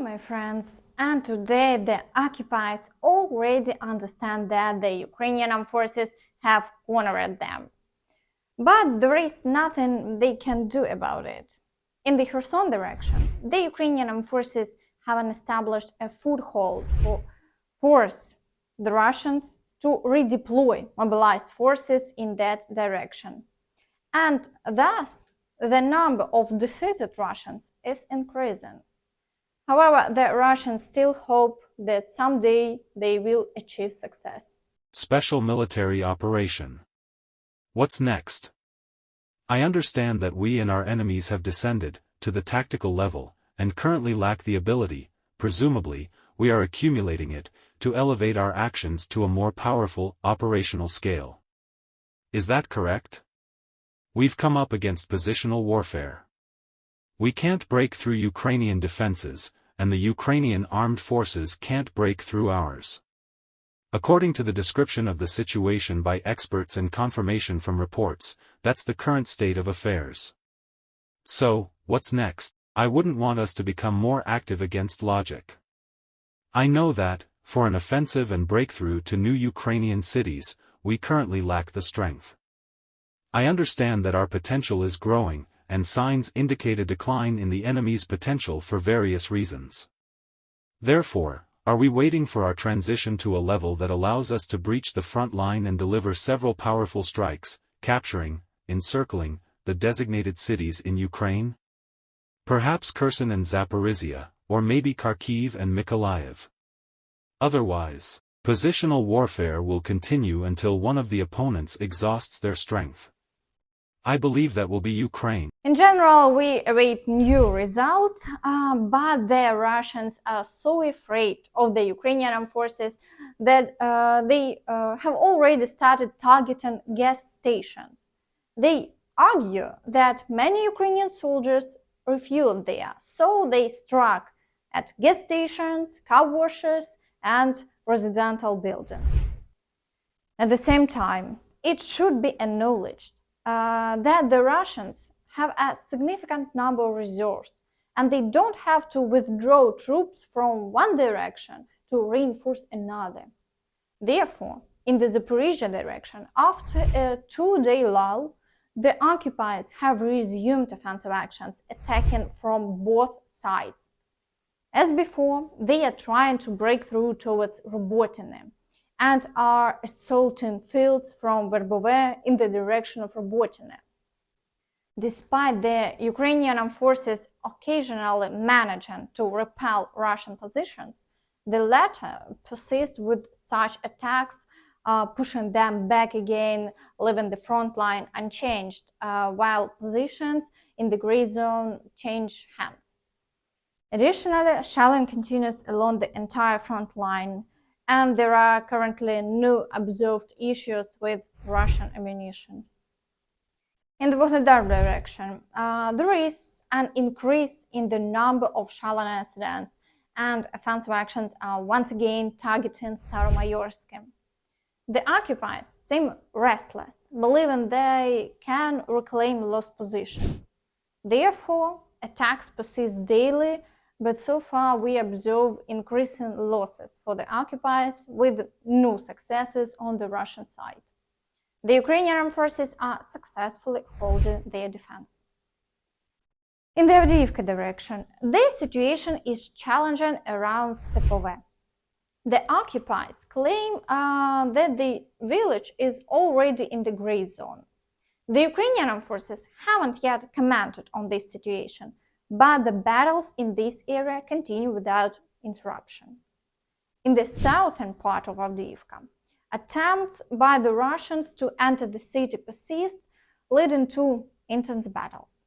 Hello my friends, and today the occupiers already understand that the Ukrainian Armed Forces have cornered them. But there is nothing they can do about it. In the Kherson direction, the Ukrainian Armed Forces have established a foothold to force the Russians to redeploy mobilized forces in that direction. And thus, the number of defeated Russians is increasing. However, the Russians still hope that someday they will achieve success. Special military operation. What's next? I understand that we and our enemies have descended to the tactical level and currently lack the ability, presumably, we are accumulating it, to elevate our actions to a more powerful operational scale. Is that correct? We've come up against positional warfare. We can't break through Ukrainian defenses, and the Ukrainian Armed Forces can't break through ours. According to the description of the situation by experts and confirmation from reports, that's the current state of affairs. So, what's next? I wouldn't want us to become more active against logic. I know that, for an offensive and breakthrough to new Ukrainian cities, we currently lack the strength. I understand that our potential is growing, and signs indicate a decline in the enemy's potential for various reasons. Therefore, are we waiting for our transition to a level that allows us to breach the front line and deliver several powerful strikes, capturing, encircling, the designated cities in Ukraine? Perhaps Kherson and Zaporizhzhia, or maybe Kharkiv and Mykolaiv. Otherwise, positional warfare will continue until one of the opponents exhausts their strength. I believe that will be Ukraine. In general, we await new results, but the Russians are so afraid of the Ukrainian Armed Forces that they have already started targeting gas stations. They argue that many Ukrainian soldiers refueled there, so they struck at gas stations, car washes, and residential buildings. At the same time, it should be acknowledged that the Russians have a significant number of reserves, and they don't have to withdraw troops from one direction to reinforce another. Therefore, in the Zaporizhzhia direction, after a 2-day lull, the occupiers have resumed offensive actions, attacking from both sides. As before, they are trying to break through towards Robotyne and are assaulting fields from Verbove in the direction of Robotyne. Despite the Ukrainian Armed Forces occasionally managing to repel Russian positions, the latter persist with such attacks, pushing them back again, leaving the front line unchanged, while positions in the gray zone change hands. Additionally, shelling continues along the entire front line, and there are currently no observed issues with Russian ammunition. In the Vuhledar direction, there is an increase in the number of shelling incidents, and offensive actions are once again targeting Staromaiorske. The occupiers seem restless, believing they can reclaim lost positions. Therefore, attacks persist daily, but so far we observe increasing losses for the occupiers with no successes on the Russian side. The Ukrainian Armed Forces are successfully holding their defense. In the Avdiivka direction, the situation is challenging around Stepove. The occupiers claim that the village is already in the gray zone. The Ukrainian Armed Forces haven't yet commented on this situation, but the battles in this area continue without interruption. In the southern part of Avdiivka, attempts by the Russians to enter the city persist, leading to intense battles.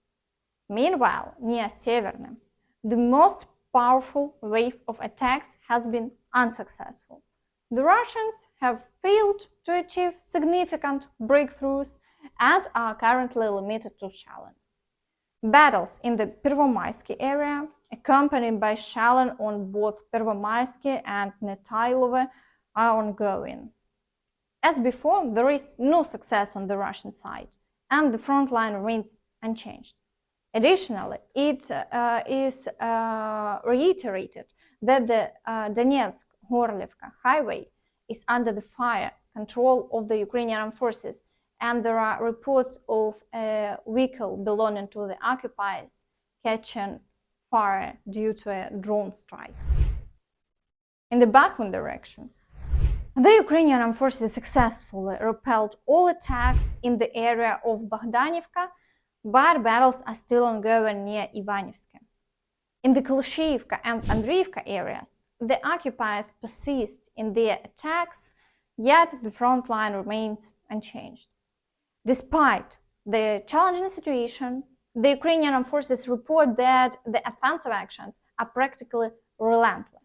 Meanwhile, near Severne, the most powerful wave of attacks has been unsuccessful. The Russians have failed to achieve significant breakthroughs and are currently limited to shelling. Battles in the Pervomayske area, accompanied by shelling on both Pervomayske and Netailove, are ongoing. As before, there is no success on the Russian side, and the front line remains unchanged. Additionally, it is reiterated that the Donetsk-Vuhledar highway is under the fire control of the Ukrainian Armed Forces, and there are reports of a vehicle belonging to the occupiers catching fire due to a drone strike. In the Bakhmut direction, the Ukrainian Armed Forces successfully repelled all attacks in the area of Bohdanivka, but battles are still ongoing near Ivanivske. In the Klishchiivka and Andriivka areas, the occupiers persist in their attacks, yet the front line remains unchanged. Despite the challenging situation, the Ukrainian Armed Forces report that the offensive actions are practically relentless.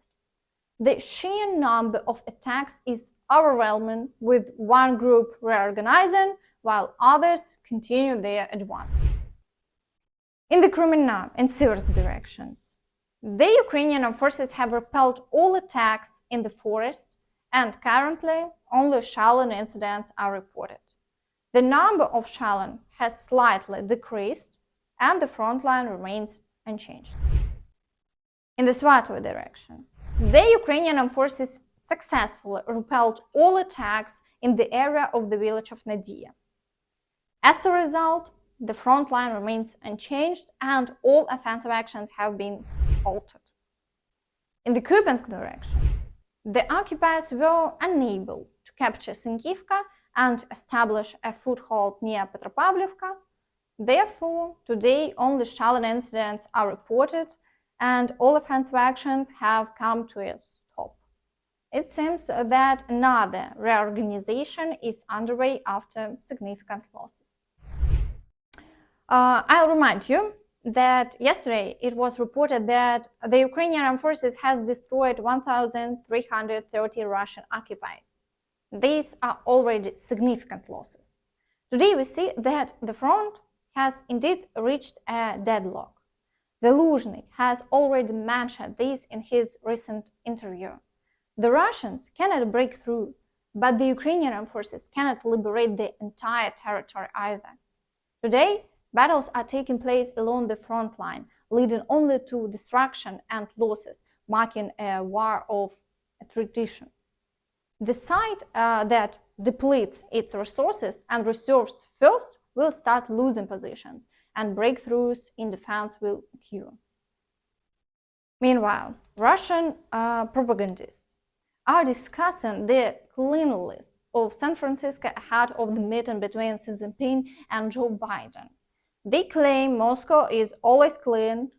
The sheer number of attacks is overwhelming, with one group reorganizing while others continue their advance. In the Kreminna and Siversk directions, the Ukrainian Armed Forces have repelled all attacks in the forest, and currently only shelling incidents are reported. The number of shelling has slightly decreased, and the front line remains unchanged. In the Svatove direction, the Ukrainian Armed Forces successfully repelled all attacks in the area of the village of Nadia. As a result, the front line remains unchanged and all offensive actions have been halted. In the Kupiansk direction, the occupiers were unable to capture Synkivka and establish a foothold near Petropavlovka. Therefore, today only shelling incidents are reported and all offensive actions have come to a stop. It seems that another reorganization is underway after significant losses. I'll remind you that yesterday it was reported that the Ukrainian Armed Forces has destroyed 1,330 Russian occupiers. These are already significant losses. Today we see that the front has indeed reached a deadlock. Zelensky has already mentioned this in his recent interview. The Russians cannot break through, but the Ukrainian Armed Forces cannot liberate the entire territory either. Today, battles are taking place along the front line, leading only to destruction and losses, marking a war of attrition. The side that depletes its resources and reserves first will start losing positions, and breakthroughs in defense will occur. Meanwhile, Russian propagandists are discussing the cleanliness of San Francisco ahead of the meeting between Xi Jinping and Joe Biden. They claim Moscow is always clean.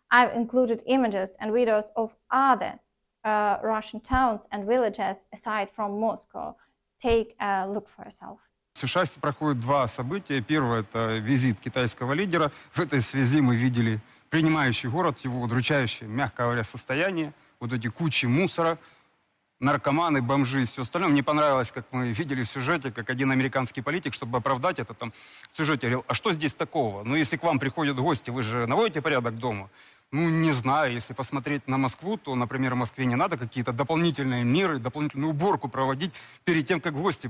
I've included images and videos of other Russian towns and villages aside from Moscow. Take a look for yourself. В США проходят два события. Первое – это визит китайского лидера. В этой связи мы видели принимающий город, его удручающее, мягко говоря, состояние. Вот эти кучи мусора, наркоманы, бомжи и все остальное. Мне понравилось, как мы видели в сюжете, как один американский политик, чтобы оправдать это, там в сюжете говорил: а что здесь такого? Ну, если к вам приходят гости, вы же наводите порядок дома? Ну, не знаю, если посмотреть на Москву, то, например, в Москве не надо какие-то дополнительные меры, дополнительную уборку проводить перед тем, как гости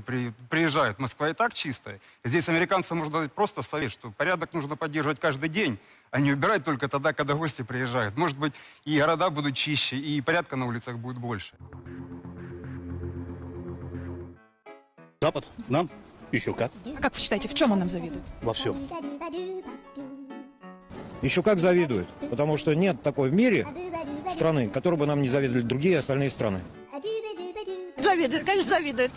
приезжают. Москва и так чистая. Здесь американцам можно дать просто совет, что порядок нужно поддерживать каждый день, а не убирать только тогда, когда гости приезжают. Может быть, и города будут чище, и порядка на улицах будет больше. Запад нам еще как. А как вы считаете, в чем он нам завидует? Во всем. Еще как завидуют, потому что нет такой в мире страны, которой бы нам не завидовали другие остальные страны. Завидует, конечно, завидует.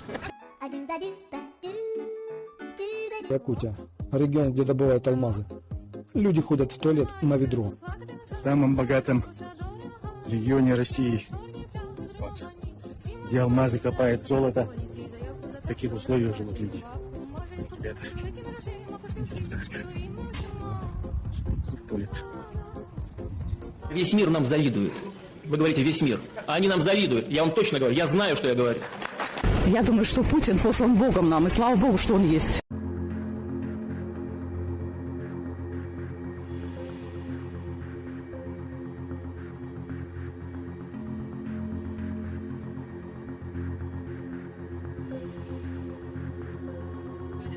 Якутия, регион, где добывают алмазы. Люди ходят в туалет на ведро. В самом богатом регионе России, вот, где алмазы копают, золото, в таких условиях живут люди. Ребята. Весь мир нам завидует. Вы говорите весь мир. А они нам завидуют. Я вам точно говорю. Я знаю, что я говорю. Я думаю, что Путин послан Богом нам. И слава Богу, что он есть.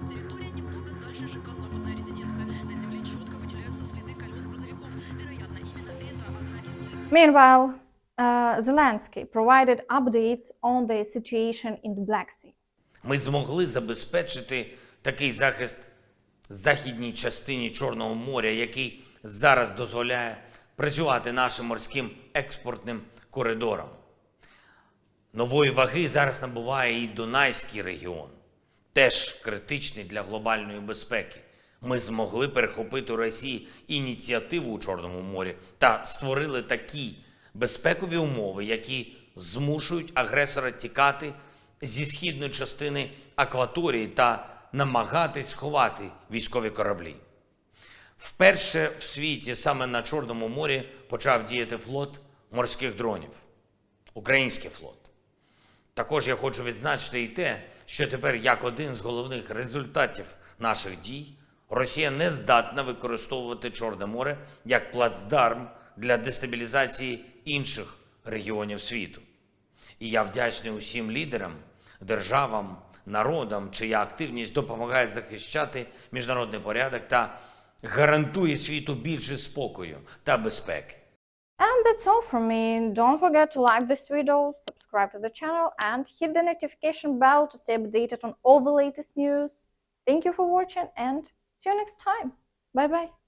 Территория немного дальше ЖК «Западная резиденция». На земле четко выделяются следы колес грузовика. Meanwhile, Zelensky provided updates on the situation in the Black Sea. Ми змогли забезпечити такий захист західній частині Чорного моря, який зараз дозволяє працювати нашим морським експортним коридорам. Нової ваги зараз набуває і Дунайський регіон, теж критичний для глобальної безпеки. Ми змогли перехопити у Росії ініціативу у Чорному морі та створили такі безпекові умови, які змушують агресора тікати зі східної частини акваторії та намагатись сховати військові кораблі. Вперше в світі саме на Чорному морі почав діяти флот морських дронів. Український флот. Також я хочу відзначити і те, що тепер як один з головних результатів наших дій Росія не здатна використовувати Чорне море як плацдарм для дестабілізації інших регіонів світу. І я вдячний усім лідерам, державам, народам, чия активність допомагає захищати міжнародний порядок та гарантує світу більше спокою та безпеки. And that's all from me. Don't forget to like this video, subscribe to the channel and hit the notification bell to stay updated on all the latest news. Thank you for watching and see you next time. Bye bye.